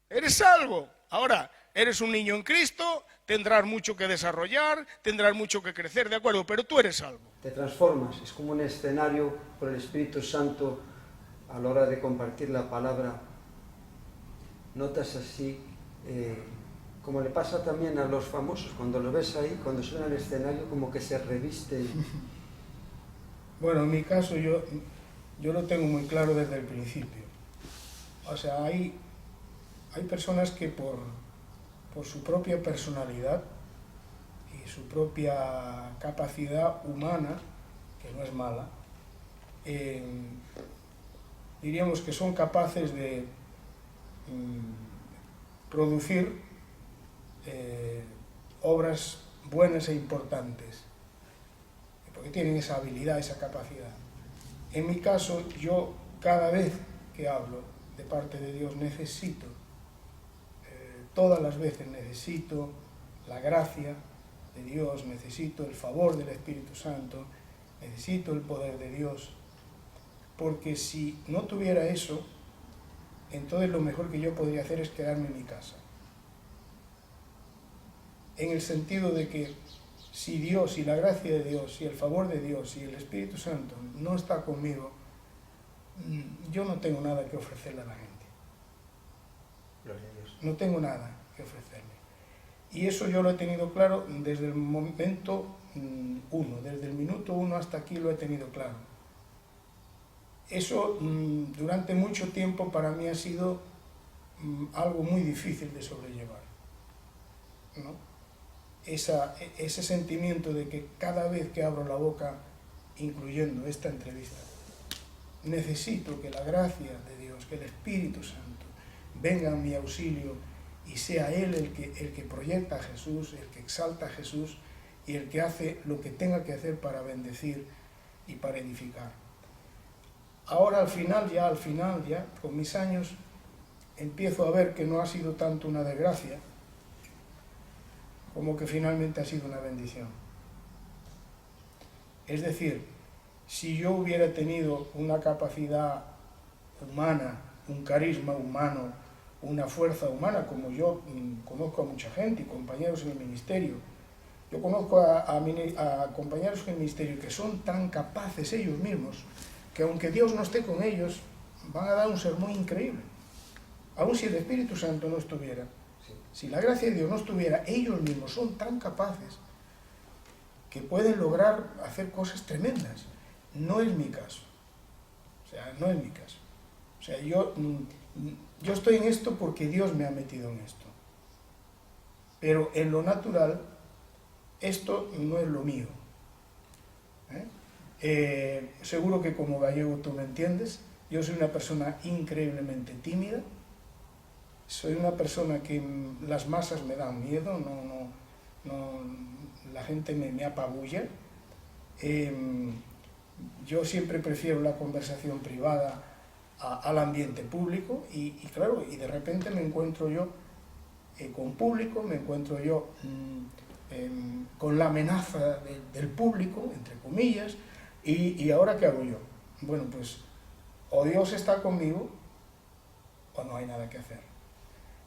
Eres salvo. Ahora, eres un niño en Cristo, tendrás mucho que desarrollar, tendrás mucho que crecer, de acuerdo, pero tú eres salvo. Te transformas, es como un escenario por el Espíritu Santo a la hora de compartir la palabra. Notas así, como le pasa también a los famosos, cuando los ves ahí, cuando suena el escenario, como que se revisten. Bueno, en mi caso yo lo tengo muy claro desde el principio. O sea, hay personas que por su propia personalidad y su propia capacidad humana, que no es mala, diríamos que son capaces de producir obras buenas e importantes, porque tienen esa habilidad, esa capacidad. En mi caso, yo cada vez que hablo de parte de Dios necesito, todas las veces necesito la gracia de Dios, necesito el favor del Espíritu Santo, necesito el poder de Dios, porque si no tuviera eso, entonces lo mejor que yo podría hacer es quedarme en mi casa. En el sentido de que si Dios, si la gracia de Dios, si el favor de Dios, si el Espíritu Santo no está conmigo, yo no tengo nada que ofrecerle a la gente. Gloria a Dios. No tengo nada que ofrecerle. Y eso yo lo he tenido claro desde el momento 1, desde el minuto 1 hasta aquí lo he tenido claro. Eso durante mucho tiempo para mí ha sido algo muy difícil de sobrellevar, ¿no? Ese sentimiento de que cada vez que abro la boca, incluyendo esta entrevista, necesito que la gracia de Dios, que el Espíritu Santo venga a mi auxilio y sea Él el que proyecta a Jesús, el que exalta a Jesús y el que hace lo que tenga que hacer para bendecir y para edificar. Ahora al final ya, con mis años, empiezo a ver que no ha sido tanto una desgracia como que finalmente ha sido una bendición. Es decir, si yo hubiera tenido una capacidad humana, un carisma humano, una fuerza humana, como yo conozco a mucha gente y compañeros en el ministerio, yo conozco a compañeros en el ministerio que son tan capaces ellos mismos, que aunque Dios no esté con ellos, van a dar un sermón increíble. Aun si el Espíritu Santo no estuviera, si la gracia de Dios no estuviera, ellos mismos son tan capaces que pueden lograr hacer cosas tremendas. No es mi caso. O sea, no es mi caso. O sea, yo yo estoy en esto porque Dios me ha metido en esto. Pero en lo natural, esto no es lo mío. Seguro que como gallego tú me entiendes. Yo soy una persona increíblemente tímida. Soy una persona que las masas me dan miedo, la gente me apabulla. Yo siempre prefiero la conversación privada al ambiente público y claro, y de repente me encuentro yo con público, me encuentro yo con la amenaza del público, entre comillas, y ¿ahora qué hago yo? Bueno, pues o Dios está conmigo o no hay nada que hacer.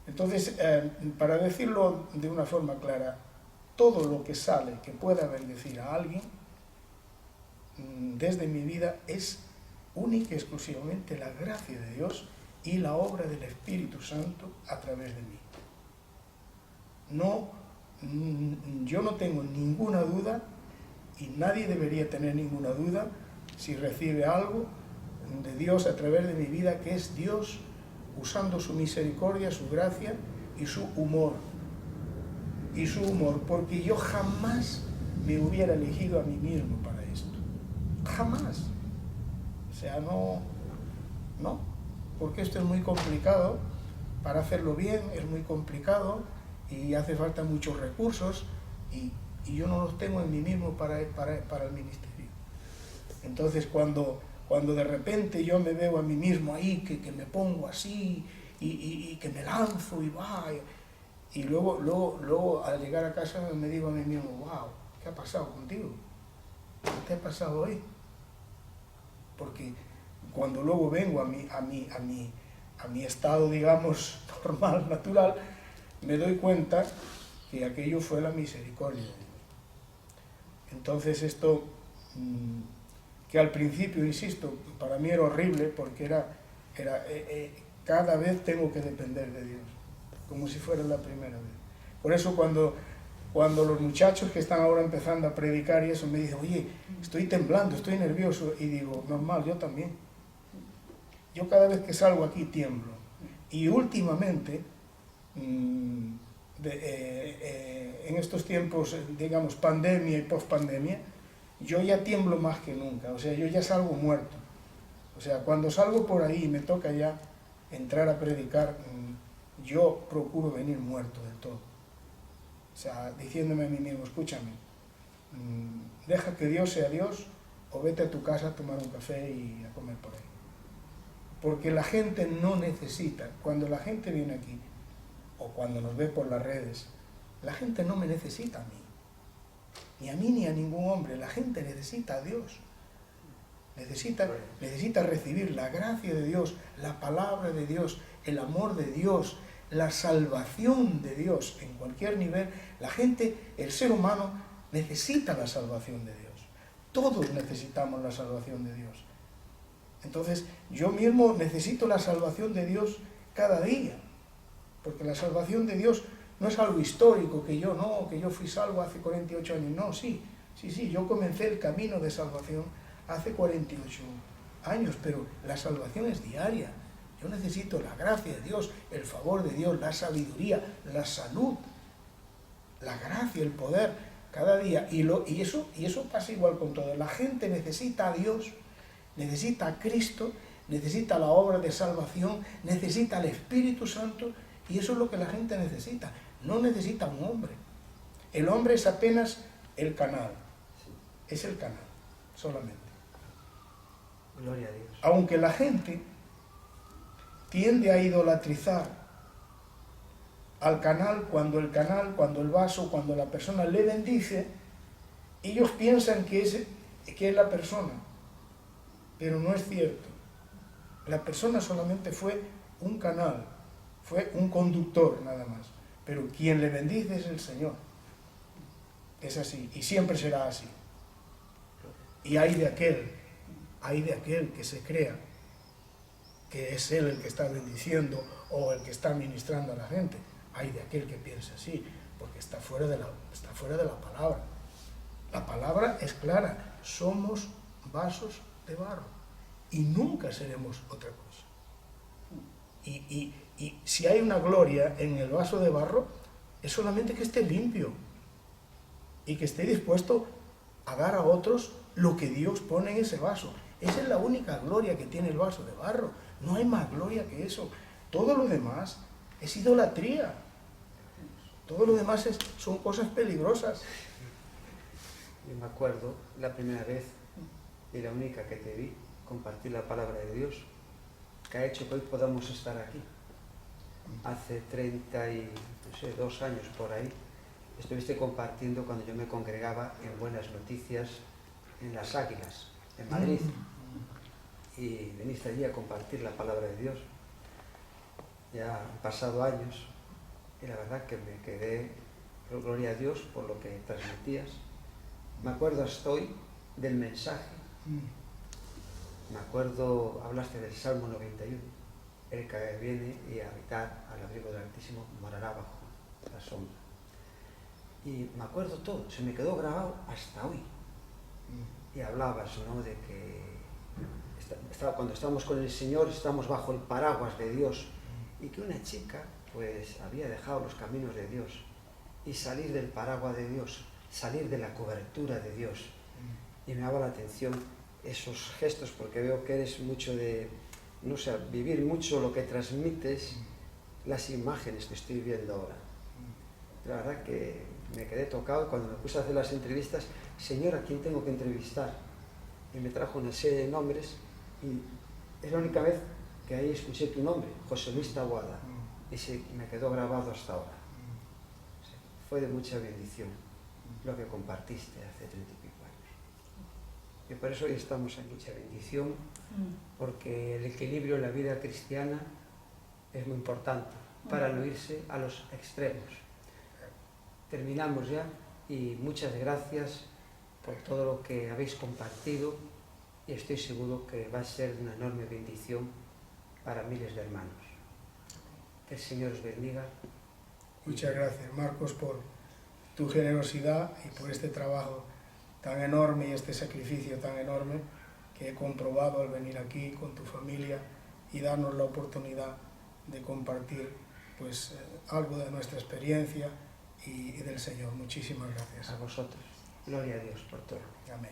Entonces, para decirlo de una forma clara, todo lo que sale que pueda bendecir a alguien, desde mi vida, es única y exclusivamente la gracia de Dios y la obra del Espíritu Santo a través de mí. Yo no tengo ninguna duda, y nadie debería tener ninguna duda, si recibe algo de Dios a través de mi vida, que es Dios usando su misericordia, su gracia y su humor. Porque yo jamás me hubiera elegido a mí mismo para esto. Jamás. O sea, no, porque esto es muy complicado. Para hacerlo bien es muy complicado y hace falta muchos recursos y yo no los tengo en mí mismo para el ministerio. Entonces cuando de repente yo me veo a mí mismo ahí, que me pongo así y que me lanzo y va, y luego al llegar a casa me digo a mí mismo, wow, ¿qué ha pasado contigo? ¿Qué te ha pasado hoy? Porque cuando luego vengo a mi estado, digamos, normal, natural, me doy cuenta que aquello fue la misericordia de Dios. Entonces esto, que al principio, insisto, para mí era horrible, porque cada vez tengo que depender de Dios, como si fuera la primera vez. Por eso cuando los muchachos que están ahora empezando a predicar y eso me dicen, oye, estoy temblando, estoy nervioso, y digo, normal, yo también. Yo cada vez que salgo aquí tiemblo. Y últimamente, en estos tiempos, digamos, pandemia y post-pandemia, yo ya tiemblo más que nunca, o sea, yo ya salgo muerto. O sea, cuando salgo por ahí y me toca ya entrar a predicar, yo procuro venir muerto del todo. O sea, diciéndome a mí mismo, escúchame, deja que Dios sea Dios o vete a tu casa a tomar un café y a comer por ahí. Porque la gente no necesita, cuando la gente viene aquí, o cuando nos ve por las redes, la gente no me necesita a mí ni a ningún hombre. La gente necesita a Dios, necesita recibir la gracia de Dios, la palabra de Dios, el amor de Dios, la salvación de Dios en cualquier nivel. La gente, el ser humano, necesita la salvación de Dios. Todos necesitamos la salvación de Dios. Entonces, yo mismo necesito la salvación de Dios cada día, porque la salvación de Dios no es algo histórico, que yo fui salvo hace 48 años. No, sí, yo comencé el camino de salvación hace 48 años, pero la salvación es diaria. Yo necesito la gracia de Dios, el favor de Dios, la sabiduría, la salud, la gracia, el poder, cada día. Y eso pasa igual con todo. La gente necesita a Dios, necesita a Cristo, necesita la obra de salvación, necesita al Espíritu Santo, y eso es lo que la gente necesita. No necesita un hombre. El hombre es apenas el canal. Es el canal, solamente. Gloria a Dios. Aunque la gente tiende a idolatrizar al canal, cuando el vaso, cuando la persona le bendice, ellos piensan que es la persona, pero no es cierto. La persona solamente fue un canal, fue un conductor nada más, pero quien le bendice es el Señor. Es así, y siempre será así. Y hay de aquel que se crea que es él el que está bendiciendo o el que está ministrando a la gente. Hay de aquel que piensa así, porque está fuera de la palabra. La palabra es clara, somos vasos de barro y nunca seremos otra cosa. Y si hay una gloria en el vaso de barro, es solamente que esté limpio y que esté dispuesto a dar a otros lo que Dios pone en ese vaso. Esa es la única gloria que tiene el vaso de barro. No hay más gloria que eso. Todo lo demás es idolatría. Todo lo demás son cosas peligrosas. Yo me acuerdo la primera vez y la única que te vi compartir la palabra de Dios, que ha hecho que hoy podamos estar aquí. Hace 32 años por ahí, estuviste compartiendo cuando yo me congregaba en Buenas Noticias, en Las Águilas, en Madrid. Y veniste allí a compartir la palabra de Dios. Ya han pasado años y la verdad que me quedé, gloria a Dios por lo que transmitías. Me acuerdo hasta hoy del mensaje. Me acuerdo, hablaste del Salmo 91. El que viene y a habitar al abrigo del Altísimo morará bajo la sombra. Y me acuerdo todo, se me quedó grabado hasta hoy. Y hablabas, ¿no?, de que cuando estamos con el Señor estamos bajo el paraguas de Dios, y que una chica pues había dejado los caminos de Dios y salir del paraguas de Dios, salir de la cobertura de Dios. Y me daba la atención esos gestos, porque veo que eres mucho de, no sé, vivir mucho lo que transmites, las imágenes que estoy viendo ahora. La verdad que me quedé tocado cuando me puse a hacer las entrevistas. Señor, ¿a quién tengo que entrevistar? Y me trajo una serie de nombres y es la única vez que ahí escuché tu nombre, José Luis Taboada, y me quedó grabado hasta ahora. Fue de mucha bendición lo que compartiste hace 30 y pico años. Y por eso hoy estamos en mucha bendición, porque el equilibrio en la vida cristiana es muy importante para no irse a los extremos. Terminamos ya y muchas gracias por todo lo que habéis compartido y estoy seguro que va a ser una enorme bendición para miles de hermanos. Que el Señor os bendiga. Muchas gracias, Marcos, por tu generosidad y por este trabajo tan enorme y este sacrificio tan enorme que he comprobado al venir aquí con tu familia y darnos la oportunidad de compartir pues algo de nuestra experiencia y del Señor. Muchísimas gracias. A vosotros. Gloria a Dios por todo. Amén.